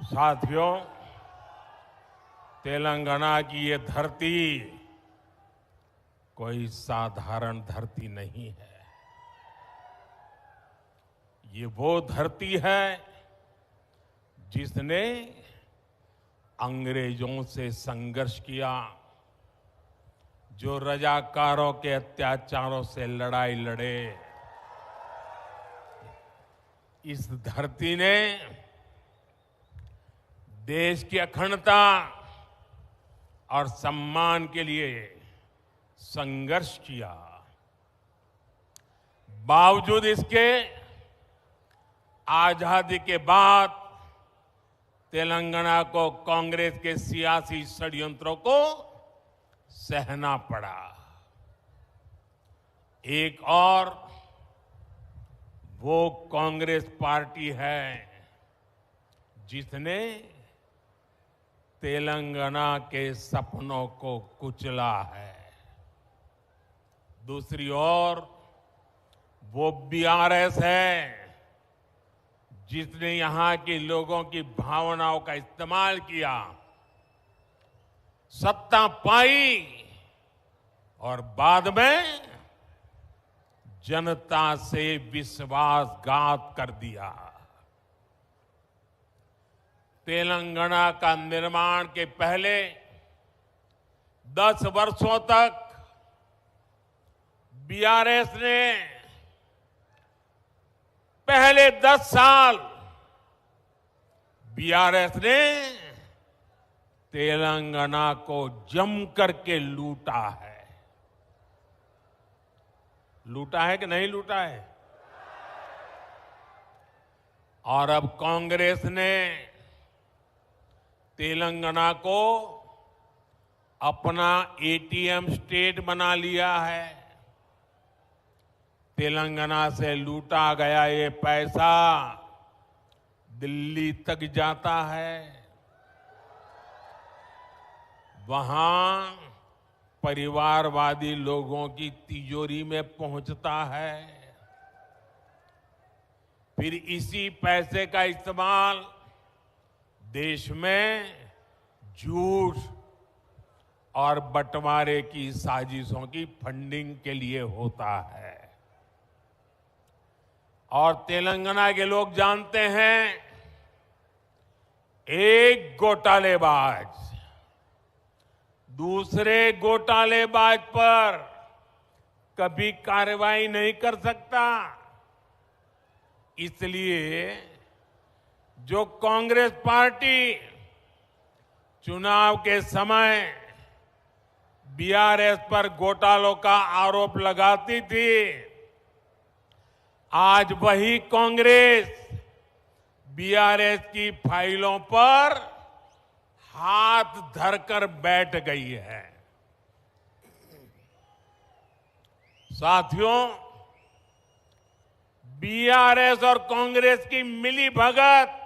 साथियों, तेलंगाना की ये धरती कोई साधारण धरती नहीं है। ये वो धरती है जिसने अंग्रेजों से संघर्ष किया, जो रजाकारों के अत्याचारों से लड़ाई लड़े। इस धरती ने देश की अखंडता और सम्मान के लिए संघर्ष किया। बावजूद इसके आजादी के बाद तेलंगाना को कांग्रेस के सियासी षड्यंत्रों को सहना पड़ा। एक और वो कांग्रेस पार्टी है जिसने तेलंगाना के सपनों को कुचला है। दूसरी ओर वो बीआरएस है जिसने यहां के लोगों की भावनाओं का इस्तेमाल किया, सत्ता पाई और बाद में जनता से विश्वासघात कर दिया। तेलंगाना का निर्माण के पहले 10 वर्षों तक बीआरएस ने पहले 10 साल बीआरएस ने तेलंगाना को जम करके लूटा है। लूटा है कि नहीं लूटा है? और अब कांग्रेस ने तेलंगाना को अपना एटीएम स्टेट बना लिया है। तेलंगाना से लूटा गया ये पैसा दिल्ली तक जाता है, वहां परिवारवादी लोगों की तिजोरी में पहुंचता है। फिर इसी पैसे का इस्तेमाल देश में झूठ और बंटवारे की साजिशों की फंडिंग के लिए होता है। और तेलंगाना के लोग जानते हैं, एक घोटालेबाज दूसरे घोटालेबाज पर कभी कार्रवाई नहीं कर सकता। इसलिए जो कांग्रेस पार्टी चुनाव के समय बीआरएस पर घोटालों का आरोप लगाती थी, आज वही कांग्रेस बीआरएस की फाइलों पर हाथ धरकर बैठ गई है। साथियों, बीआरएस और कांग्रेस की मिलीभगत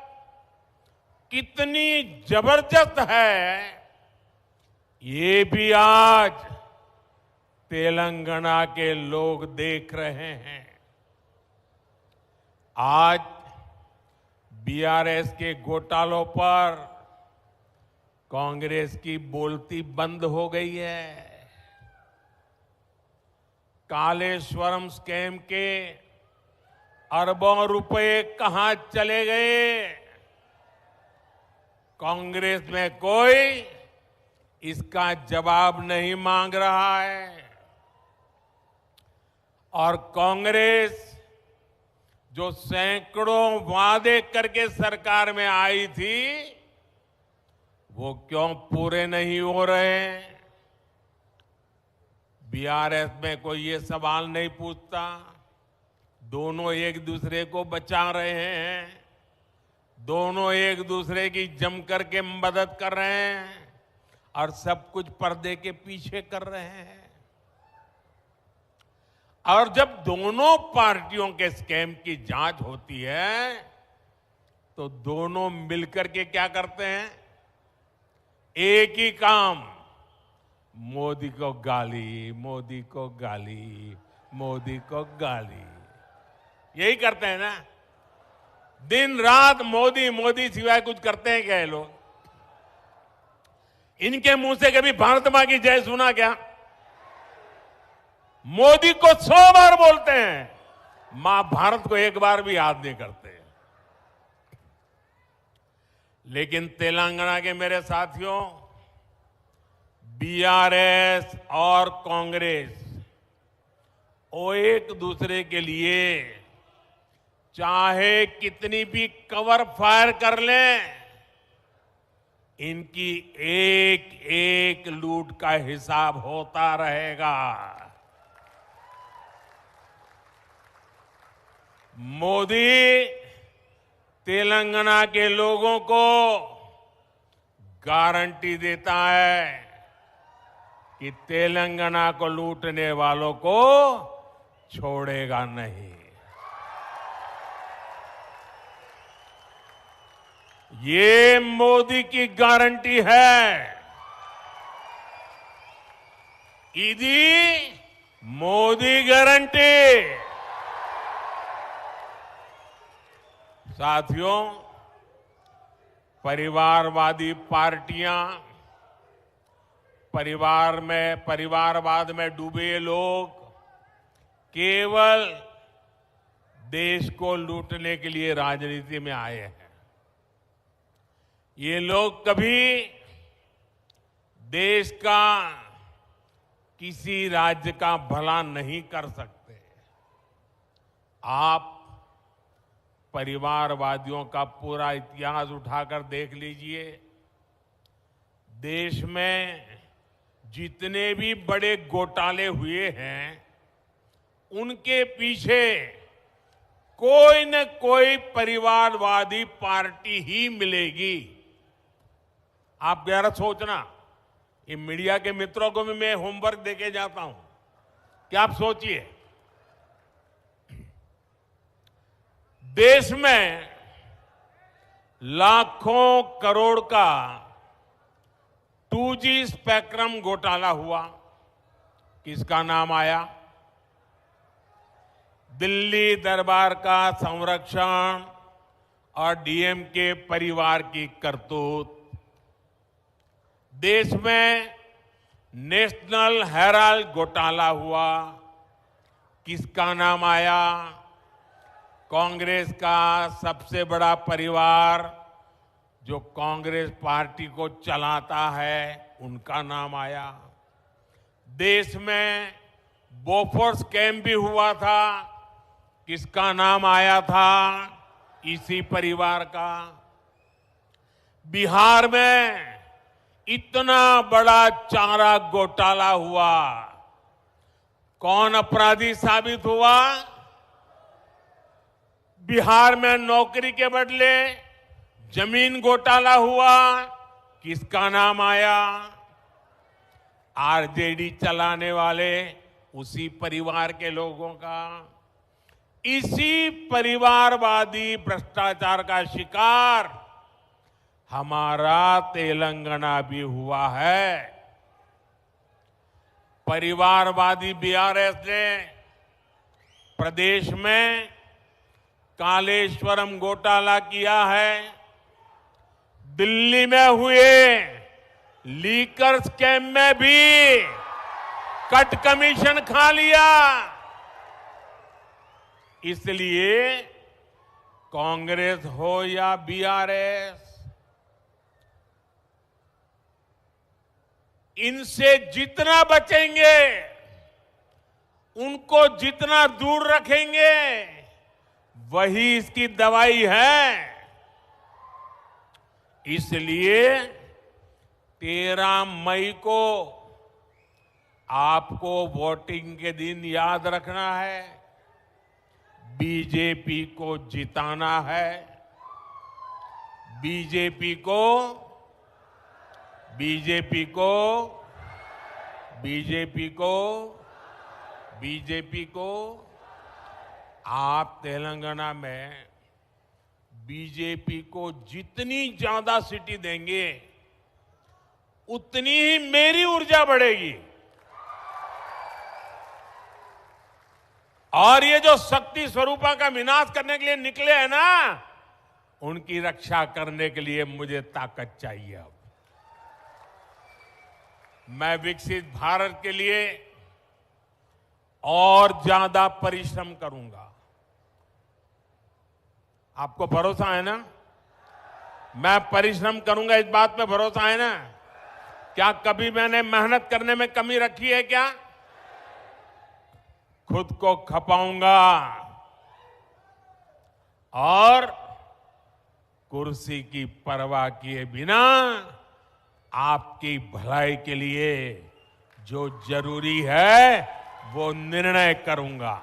कितनी जबरदस्त है, ये भी आज तेलंगाना के लोग देख रहे हैं। आज बीआरएस के घोटालों पर कांग्रेस की बोलती बंद हो गई है। कालेश्वरम स्कैम के अरबों रुपए कहां चले गए? कांग्रेस में कोई इसका जवाब नहीं मांग रहा है। और कांग्रेस जो सैकड़ों वादे करके सरकार में आई थी, वो क्यों पूरे नहीं हो रहे? बीआरएस में कोई ये सवाल नहीं पूछता। दोनों एक दूसरे को बचा रहे हैं, दोनों एक दूसरे की जम करके मदद कर रहे हैं और सब कुछ पर्दे के पीछे कर रहे हैं। और जब दोनों पार्टियों के स्कैम की जांच होती है तो दोनों मिलकर के क्या करते हैं? एक ही काम, मोदी को गाली, मोदी को गाली, मोदी को गाली, यही करते हैं ना। दिन रात मोदी मोदी सिवाय कुछ करते हैं क्या ये लोग? इनके मुंह से कभी भारत मां की जय सुना क्या? मोदी को 100 बार बोलते हैं, मां भारत को एक बार भी याद नहीं करते। लेकिन तेलंगाना के मेरे साथियों, बीआरएस और कांग्रेस वो एक दूसरे के लिए चाहे कितनी भी कवर फायर कर लें, इनकी एक एक लूट का हिसाब होता रहेगा। मोदी तेलंगाना के लोगों को गारंटी देता है कि तेलंगाना को लूटने वालों को छोड़ेगा नहीं। ये मोदी की गारंटी है। इदी मोदी गारंटी। साथियों, परिवारवादी पार्टियां, परिवारवाद में डूबे लोग केवल देश को लूटने के लिए राजनीति में आए हैं। ये लोग कभी देश का किसी राज्य का भला नहीं कर सकते। आप परिवारवादियों का पूरा इतिहास उठाकर देख लीजिए। देश में जितने भी बड़े घोटाले हुए हैं, उनके पीछे कोई न कोई परिवारवादी पार्टी ही मिलेगी। आप जरा सोचना, ये मीडिया के मित्रों को भी मैं होमवर्क देके जाता हूं कि आप सोचिए, देश में लाखों करोड़ का 2G स्पेक्ट्रम घोटाला हुआ। किसका नाम आया? दिल्ली दरबार का संरक्षण और डीएमके परिवार की करतूत। देश में नेशनल हेराल्ड घोटाला हुआ। किसका नाम आया? कांग्रेस का सबसे बड़ा परिवार जो कांग्रेस पार्टी को चलाता है, उनका नाम आया। देश में बोफोर्स कैंप भी हुआ था। किसका नाम आया था? इसी परिवार का। बिहार में इतना बड़ा चारा घोटाला हुआ, कौन अपराधी साबित हुआ? बिहार में नौकरी के बदले जमीन घोटाला हुआ। किसका नाम आया? आरजेडी चलाने वाले उसी परिवार के लोगों का। इसी परिवारवादी भ्रष्टाचार का शिकार हमारा तेलंगाना भी हुआ है। परिवारवादी बीआरएस ने प्रदेश में कालेश्वरम घोटाला किया है। दिल्ली में हुए लीकर स्कैम में भी कट कमीशन खा लिया। इसलिए कांग्रेस हो या बीआरएस, इनसे जितना बचेंगे, उनको जितना दूर रखेंगे, वही इसकी दवाई है। इसलिए 13 मई को आपको वोटिंग के दिन याद रखना है, बीजेपी को जिताना है। बीजेपी को बीजेपी को बीजेपी को बीजेपी को आप तेलंगाना में बीजेपी को जितनी ज्यादा सीटें देंगे, उतनी ही मेरी ऊर्जा बढ़ेगी। और ये जो शक्ति स्वरूपा का विनाश करने के लिए निकले हैं ना, उनकी रक्षा करने के लिए मुझे ताकत चाहिए। अब मैं विकसित भारत के लिए और ज्यादा परिश्रम करूंगा। आपको भरोसा है ना? मैं परिश्रम करूंगा, इस बात पे भरोसा है ना? क्या कभी मैंने मेहनत करने में कमी रखी है क्या? खुद को खपाऊंगा और कुर्सी की परवाह किए बिना आपकी भलाई के लिए जो जरूरी है वो निर्णय करूंगा।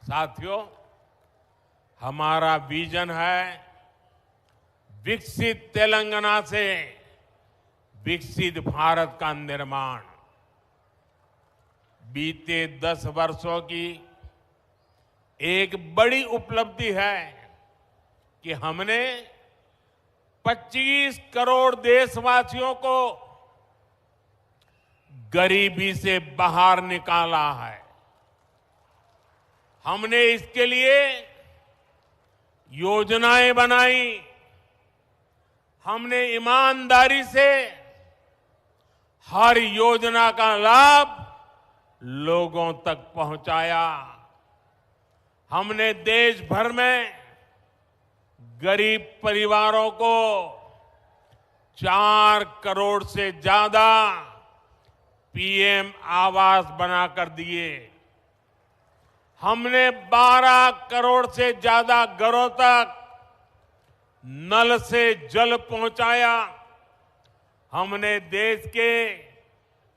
साथियों, हमारा विजन है विकसित तेलंगाना से विकसित भारत का निर्माण। बीते 10 वर्षों की एक बड़ी उपलब्धि है कि हमने 25 करोड़ देशवासियों को गरीबी से बाहर निकाला है। हमने इसके लिए योजनाएं बनाई, हमने ईमानदारी से हर योजना का लाभ लोगों तक पहुंचाया। हमने देश भर में गरीब परिवारों को 4 करोड़ से ज्यादा पीएम आवास बनाकर दिए। हमने 12 करोड़ से ज्यादा घरों तक नल से जल पहुंचाया। हमने देश के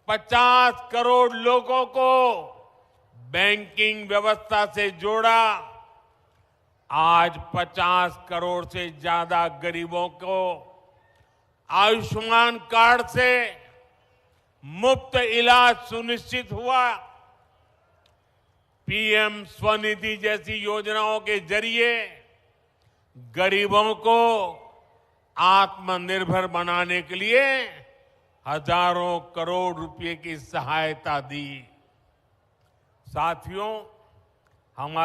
50 करोड़ लोगों को बैंकिंग व्यवस्था से जोड़ा। आज 50 करोड़ से ज्यादा गरीबों को आयुष्मान कार्ड से मुफ्त इलाज सुनिश्चित हुआ। पीएम स्वनिधि जैसी योजनाओं के जरिए गरीबों को आत्मनिर्भर बनाने के लिए हजारों करोड़ रुपए की सहायता दी। साथियों, हमारे